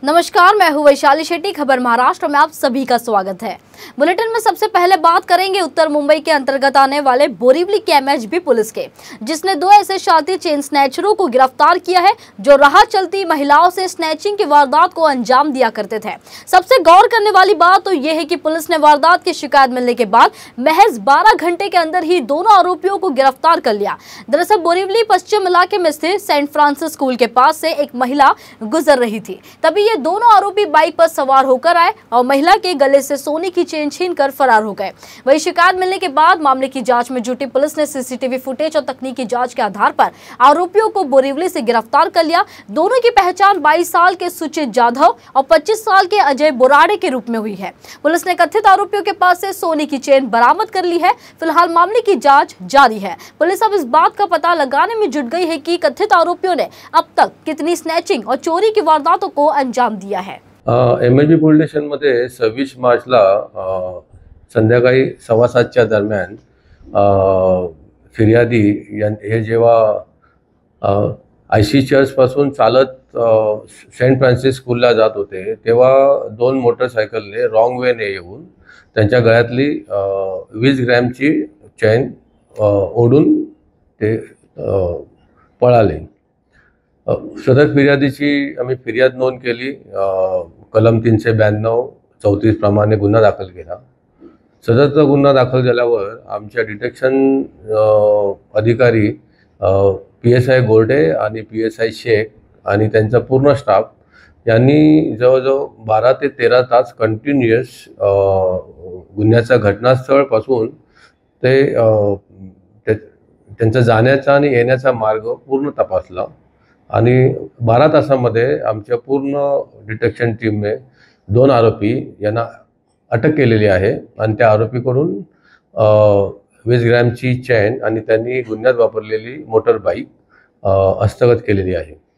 नमस्कार, मैं हूं वैशाली शेट्टी। खबर महाराष्ट्र में आप सभी का स्वागत है। बुलेटिन में सबसे पहले बात करेंगे उत्तर मुंबई के अंतर्गत आने वाले बोरीवली के एमएचबी पुलिस के, जिसने 2 ऐसे शातिर चेन स्नैचरों को गिरफ्तार किया है जो राह चलती महिलाओं से स्नैचिंग की वारदात को अंजाम दिया करते थे। सबसे गौर करने वाली बात तो यह है कि पुलिस ने वारदात की शिकायत मिलने के बाद महज 12 घंटे के अंदर ही दोनों आरोपियों को गिरफ्तार कर लिया। दरअसल बोरीवली पश्चिम इलाके में स्थित सेंट फ्रांसिस स्कूल के पास से एक महिला गुजर रही थी, तभी ये दोनों आरोपी बाइक पर सवार होकर आए और महिला के गले से सोने की चेन छीनकर फरार हो गए। वही शिकायत मिलने के बाद मामले की जांच में जुटी पुलिस ने सीसीटीवी फुटेज और तकनीकी जांच के आधार पर आरोपियों को बोरीवली से गिरफ्तार कर लिया। दोनों की पहचान 22 साल के सुचित जाधव और 25 साल के अजय बोराड़े के रूप में हुई है। पुलिस ने कथित आरोपियों के पास से सोने की चेन बरामद कर ली है। फिलहाल मामले की जाँच जारी है। पुलिस अब इस बात का पता लगाने में जुट गई है कि कथित आरोपियों ने अब तक कितनी स्नैचिंग और चोरी की वारदातों को अंजाम दिया है। एमएचबी पोलीस स्टेशनमध्ये 26 मार्चला संध्याकाळी 7:15च्या दरम्यान फिर्यादी हे जेव्हा आयसी चर्चपासून चालत सेंट फ्रान्सिस स्कूलला जात होते तेव्हा 2 मोटरसायकलने रॉंग वेने येऊन त्यांच्या गळ्यातली 20 ग्रॅमची चेन ओढून ते पळाले। सदर फिर्यादीची आम्ही फिर्याद नोंद केली। कलम 392 34 प्रमाणे गुन्हा दाखल केला। सदरचा गुन्हा दाखल झाल्यावर आमच्या डिटेक्शन अधिकारी PSI गोरडे आणि PSI शेख आणि त्यांचा पूर्ण स्टाफ यांनी जवळजवळ 12 ते 13 तास कंटिन्युअस गुन्ह्याच्या घटनास्थळापासून ते त्यांचा जाण्याचा आणि येण्याचा मार्ग पूर्ण तपासला आणि 12 तासांमध्ये आमच्या पूर्ण डिटेक्शन टीमने 2 आरोपी यांना अटक केलेली आहे आणि त्या आरोपीकडून 20 ग्रॅमची चेन आणि त्यांनी गुन्ह्यात वापरलेली मोटर बाईक हस्तगत केलेली आहे।